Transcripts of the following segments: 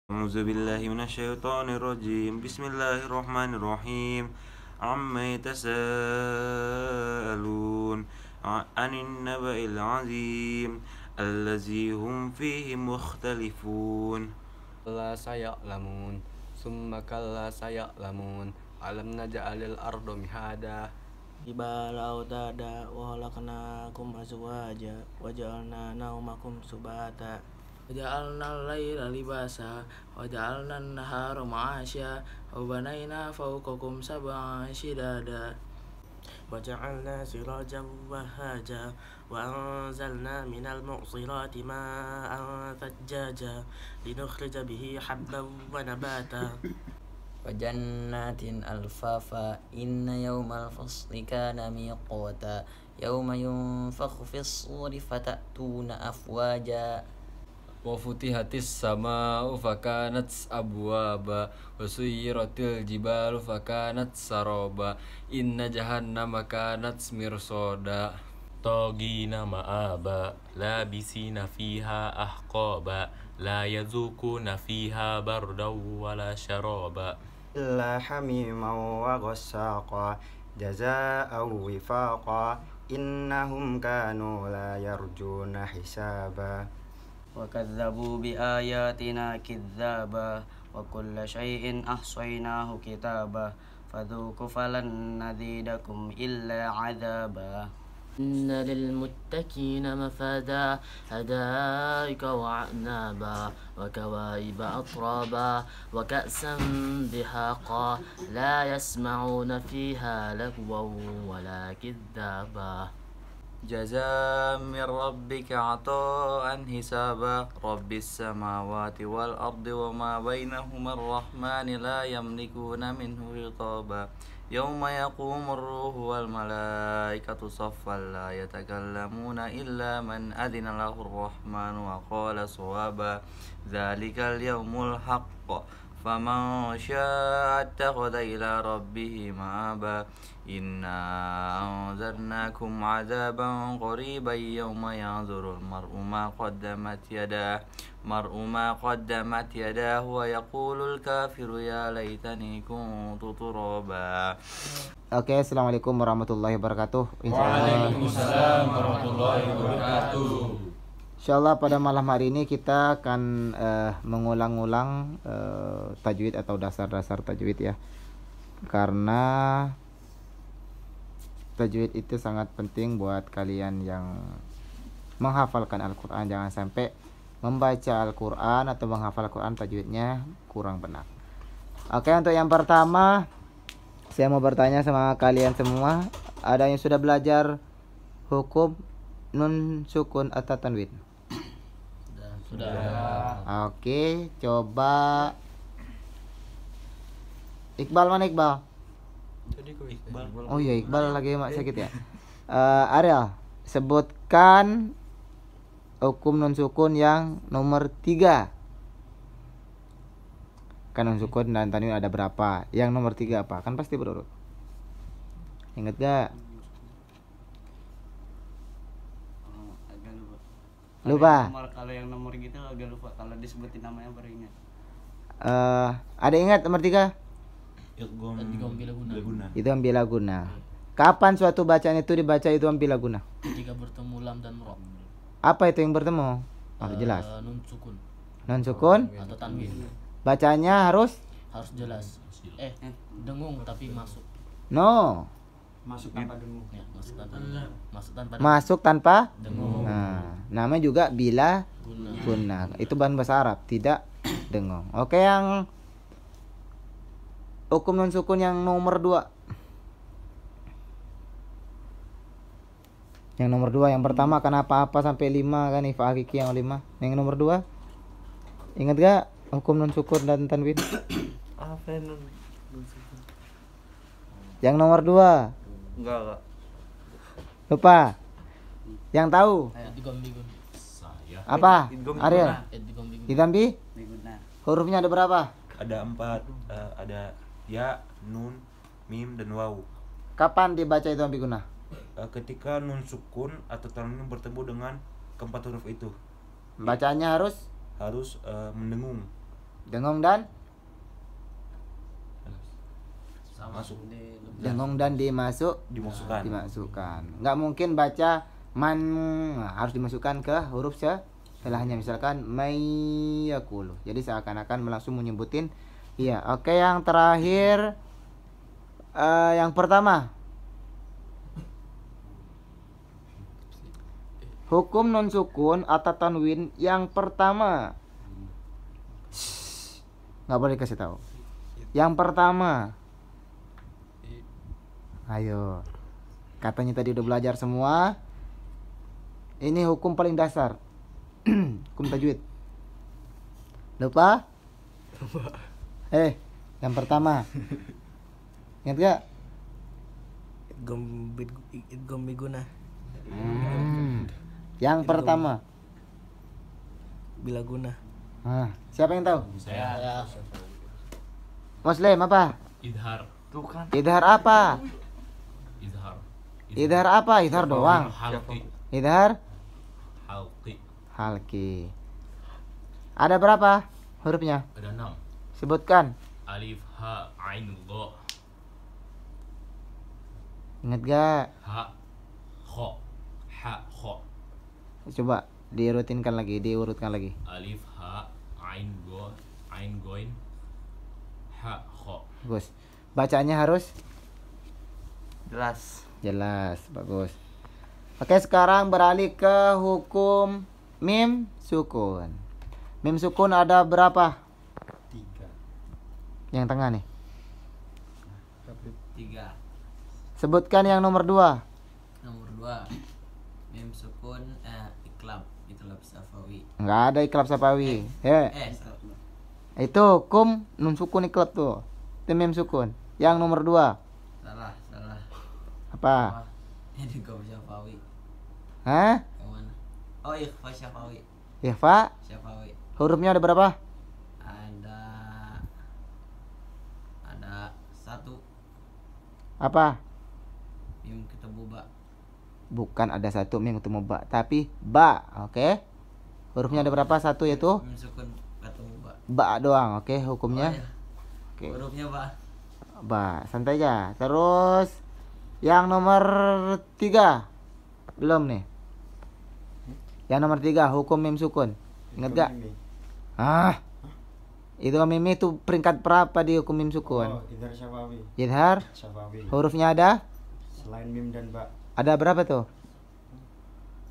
أعوذ بالله من الشيطان الرجيم بسم الله الرحمن الرحيم عما يتساءلون عن النبأ العظيم الذي هم فيه مختلفون كلا سيعلمون ثم كلا سيعلمون ألم نجعل الأرض مهادا جبال أوتادا وخلقناكم أزواجا وجعلنا نومكم سباتا وجعلنا الليل لباسا وجعلنا النهار معاشا وبنينا فوقكم سبعا شدادا وجعلنا سراجا وهاجا وأنزلنا من المعصرات ماء ثجاجا لنخرج به حبا ونباتا وجنات ألفافا إن يوم الفصل كان ميقاتا يوم ينفخ في الصور فتأتون أفواجا وفتحت السماء فكانت أبوابا وسيرت الجبال فكانت سرابا إن جهنم كانت مرصادا طاغين مآبا لابسين فيها أحقابا لا يذوقون فيها بردا ولا شرابا إلا حميما وغساقا جزاء وفاقا إنهم كانوا لا يرجون حسابا وكذبوا بآياتنا كذابا وكل شيء أحصيناه كتابا فذوقوا فلن نزيدكم إلا عذابا إن للمتقين مفازا حدائق وعنابا وكواعب أترابا وكأسا دهاقا لا يسمعون فيها لغوا ولا كذابا جزاء من ربك عطاء حسابا رب السماوات والأرض وما بينهما الرحمن لا يملكون منه خطابا يوم يقوم الروح والملائكة صفا لا يتكلمون إلا من أذن له الرحمن وقال صوابا ذلك اليوم الحق فمن شاء اتخذ إلى ربه مآبا إنا أنذرناكم عذابا قريبا يوم ينظر المرء ما قدمت يداه ويقول الكافر يا ليتني كنت ترابا. Oke, assalamualaikum warahmatullahi wabarakatuh. Waalaikumsalam warahmatullahi wabarakatuh. Insyaallah pada malam hari ini kita akan mengulang-ulang tajwid atau dasar-dasar tajwid ya. Karena tajwid itu sangat penting buat kalian yang menghafalkan Al-Quran. Jangan sampai membaca Al-Quran atau menghafal Al-Quran tajwidnya kurang benar. Oke, untuk yang pertama saya mau bertanya sama kalian semua, ada yang sudah belajar hukum nun sukun atau tanwin? Sudah. Oke, coba Iqbal, mana Iqbal? Oh iya, Iqbal lagi sakit ya. Ariel, sebutkan hukum nun sukun yang nomor 3. Kan nun sukun dan tanwin ada berapa? Yang nomor 3 apa? Kan pasti berurut. Ingat gak? Lupa. Kalau yang nomor gitu agak lupa. Kalau disebutin namanya baru ingat. Ada ingat nomor 3? Itu ambila guna. Kapan suatu bacaan itu dibaca itu ambila guna? Ketika bertemu lam dan ro. Apa itu yang bertemu? Harus jelas. Nun sukun Non sukun. atau tanwin. Bacanya harus Jelas. Dengung tapi masuk. no. Masuk tanpa dengung. Ya, masuk tanpa Masuk tanpa dengung. Nah, namanya juga bila guna. Itu bahan bahasa Arab, tidak dengung. Oke, yang hukum non sukun yang nomor 2. Yang nomor 2, yang pertama kan apa-apa sampai 5 kan, ifa hakiki yang 5. Yang nomor 2 ingat gak hukum non sukun dan tanwin? Apa nun sukun? Yang nomor 2 Enggak. lupa. Yang tahu apa? Ariel, Idambi? Hurufnya ada berapa? Ada 4, ada ya, nun, mim, dan waw. Kapan dibaca itu ambiguna? Ketika nun sukun atau tanwin bertemu dengan keempat huruf itu Bacanya harus harus mendengung. Dengung dan Masuk. dengung dan dimasukkan. Nggak mungkin baca man, harus dimasukkan ke huruf setelahnya, misalkan mayyakulu. Jadi seakan-akan langsung menyebutin iya. Oke, yang terakhir yang pertama. Hukum nun sukun atau tanwin yang pertama. Nggak boleh kasih tahu. Yang pertama. Ayo. Katanya tadi udah belajar semua. Ini hukum paling dasar. Hukum tajwid. Lupa? Yang pertama. Ingat gak? Gombiguna. Yang pertama. Bilaguna. Siapa yang tahu? Saya. Muslim apa? Idhar. Idhar apa? Idhar. Idhar apa? Idhar doang. Halqi. Idhar Halqi. halki. Ada berapa hurufnya? Ada 6. Sebutkan. Alif, ha, ain, gha. Ingat gak? Ha, kha. Ha, kha. Coba diurutkan lagi. Alif, ha, ain, gha. Ain, goin. Ha, kha. Bagus. Bacanya harus Jelas. bagus. Oke, sekarang beralih ke hukum mim sukun. Mim sukun ada berapa? 3. Yang tengah nih. 3. Sebutkan yang nomor 2. Nomor 2. Mim sukun iklab, iklab safawi. Enggak ada iklab safawi. Salah. Itu hukum nun sukun iklab tuh. Itu mim sukun. Yang nomor 2. Salah. Apa? Ini iklab safawi. Hah? Yang mana? Oh, ikhfa syafawi. Ikhfa. Syafawi. Hurufnya ada berapa? Ada 1. Apa? Mim ketemu ba. Bukan ada 1 mim ketemu ba, tapi ba. Oke. Hurufnya ada berapa? 1 yaitu Mim sukun ketemu ba. ba doang. Oke, hukumnya. Oh, iya. Oke. Hurufnya ba. Ba, santai aja. Terus yang nomor 3. Belum nih. Yang nomor 3 hukum mim sukun. Ingat gak? Itu mimi itu peringkat berapa di hukum mim sukun? Idhar syafawi. Idhar. Syafawi. Hurufnya ada? Selain mim dan ba. Ada berapa tuh?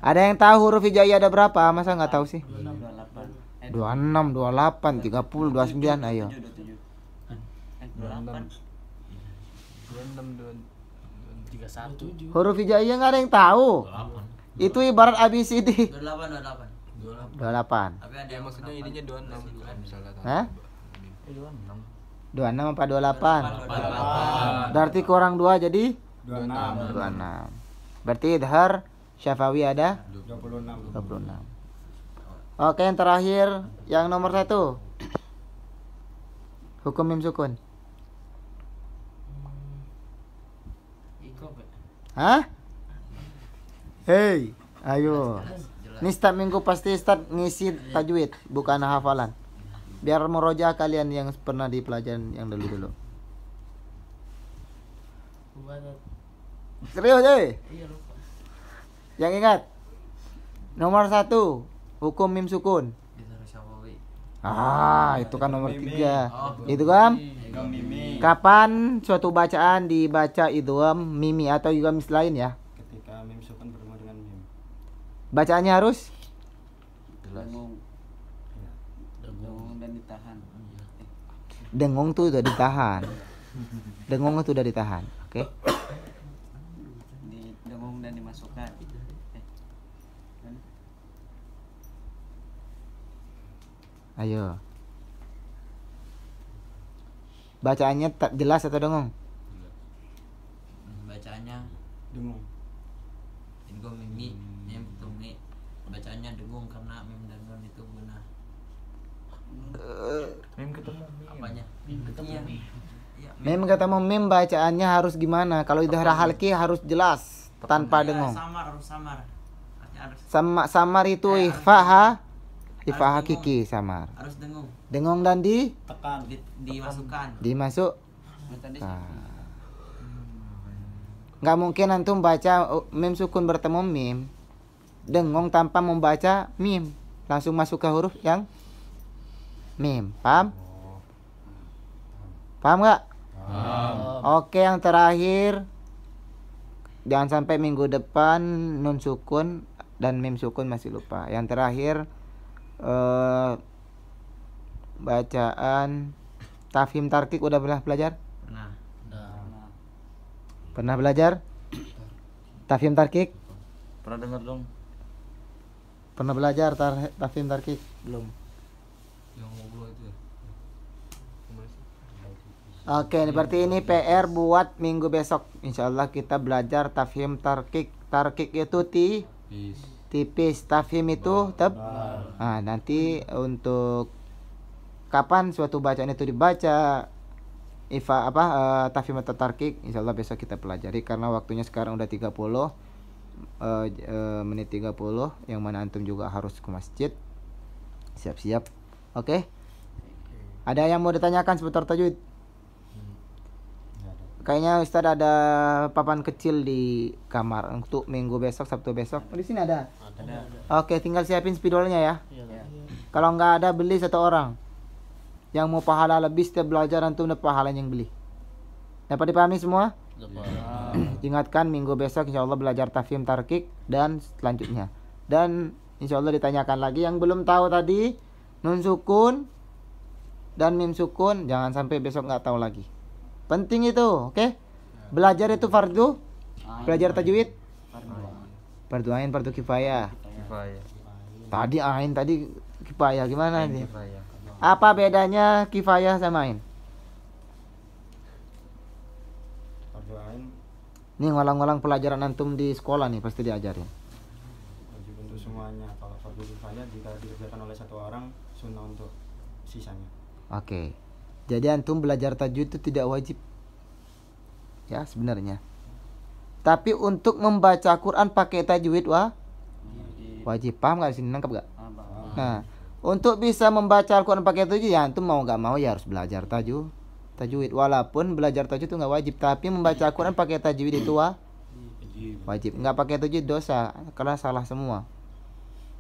Ada yang tahu huruf hijaiyah ada berapa? Masa nggak tahu sih? 26, 28, 30, 29. Ayo. 31. Huruf hijaiyah nggak ada yang tahu. 8. Itu ibarat ABCD. 28. 28. Tapi ada yang Maksudnya ininya 26 kan misalnya. Hah? 26 apa 28? 28. Berarti kurang 2 jadi 26. 26. Berarti idhar syafawi ada 26. 26. Oke, yang terakhir yang nomor 1. Hukum mim sukun. Hah? Hei, ayo. Ini setiap minggu pasti start ngisi tajwid, bukan hafalan. Biar merojah kalian yang pernah di pelajaran yang dulu-dulu. Serius, Yang ingat. Nomor 1, hukum mim sukun. Idhar syafawi. Itu kan nomor 3. Itu kan? Kapan suatu bacaan dibaca idgham mimi atau juga mis lain ya? Ketika mim sukun bertemu dengan mim. Bacaannya harus dengung tuh udah ditahan. Dengung itu udah ditahan. Oke. Dengung dan dimasukkan. Ayo. Bacaannya tak jelas atau dengung? Bacaannya Dengung. idgham mimi, mim tumi. Bacaannya dengung karena mim dan nun itu guna. Mim ketemu mim. Apanya? Mim ketemu mim. Iya. Mim ketemu mim bacaannya harus gimana? Kalau idhar halki harus jelas tanpa dengung. Samar, harus samar. Artinya harus Samar itu ikhfa ha? Ifa Harus hakiki samar. Harus dengung. Dengung dan Tekan. Dimasukkan. dimasuk. Tadi Nggak mungkin antum baca mim sukun bertemu mim, dengung tanpa membaca mim, langsung masuk ke huruf yang mim. Paham? Paham nggak? Oke, yang terakhir, jangan sampai minggu depan nun sukun dan mim sukun masih lupa. Yang terakhir bacaan tafhim tarkik udah pernah belajar? Pernah belajar? Tafhim tarkik? Pernah dengar dong? Pernah belajar tafhim tarkik? Belum. Yang ngobrol itu ya. Oke, berarti ini PR buat minggu besok. Insyaallah kita belajar tafhim tarkik. Tarkik itu tipis, tafhim itu tebal. Nah, nanti untuk kapan suatu bacaan itu dibaca, tafhim atau tarkik, insyaallah besok kita pelajari karena waktunya sekarang udah 30 menit 30, yang mana antum juga harus ke masjid. Siap-siap. Oke? Ada yang mau ditanyakan seputar tajwid? Kayaknya Ustaz ada papan kecil di kamar untuk minggu besok, Sabtu besok. Di sini ada? Oke, tinggal siapin spidolnya ya. Kalau nggak ada, beli 1 orang. Yang mau pahala lebih setiap belajar antum dapat pahalanya yang beli. Dapat dipahami semua? Ingatkan minggu besok insyaallah belajar tafhim tarkik dan selanjutnya. Dan insyaallah ditanyakan lagi yang belum tahu tadi nun sukun dan mim sukun, jangan sampai besok nggak tahu lagi. Penting itu, oke? Belajar itu fardu. Belajar tajwid fardu ain, fardu kifayah. Tadi ain, tadi kifayah, gimana nih? Apa bedanya kifayah sama ain? Fardu ain Nih ngolang-ngolang pelajaran antum di sekolah nih pasti diajarin. wajib untuk semuanya. Kalau fardu kifayah jika dikerjakan oleh 1 orang, sunnah untuk sisanya. Oke. Jadi antum belajar tajwid itu tidak wajib. Ya, sebenarnya. Tapi untuk membaca Quran pakai tajwid wajib. Paham enggak sini? Nangkep enggak? Nah, untuk bisa membaca Al-Quran pakai tajwid ya antum mau gak mau ya harus belajar tajwid. Walaupun belajar tajwid itu gak wajib, tapi membaca Al-Quran pakai tajwid itu wajib. Nggak pakai tajwid dosa karena salah semua.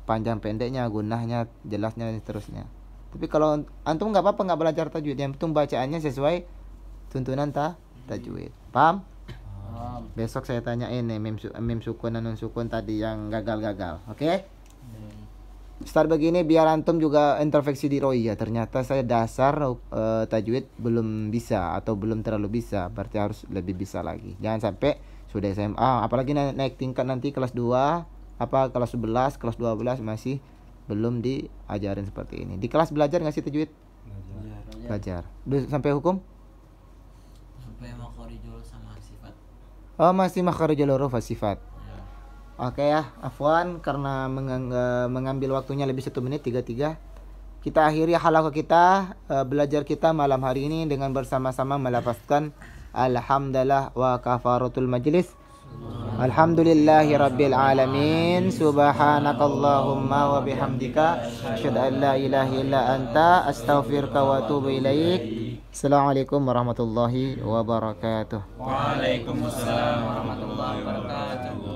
Panjang pendeknya, gunahnya, jelasnya dan seterusnya. Tapi kalau antum nggak apa-apa nggak belajar tajwid, yang penting bacaannya sesuai tuntunan tajwid. Paham? Besok saya tanyain nih mim sukun dan nun sukun tadi yang gagal-gagal. Oke? Start begini biar antum juga introspeksi diri. Oh iya, ternyata saya dasar tajwid belum bisa atau belum terlalu bisa, berarti harus lebih bisa lagi. Jangan sampai sudah SMA, apalagi naik tingkat nanti kelas 2, kelas 11, kelas 12 masih belum diajarin seperti ini. Di kelas belajar nggak sih tajwid? Belajar. Sampai hukum? Sampai makharijul sama sifat. Oh, masih makharijul huruf sifat. Oke ya, afwan karena mengambil waktunya lebih 1 menit 33. Kita akhiri halaqah kita, belajar kita malam hari ini dengan bersama-sama melafazkan alhamdulillah wa kafaratul majlis. Alhamdulillahi rabbil alamin. Subhanakallahumma wa bihamdika asyhadu an la ilaha illa anta astaghfiruka wa atubu ilaik. Assalamualaikum warahmatullahi wabarakatuh. Waalaikumsalam warahmatullahi wabarakatuh.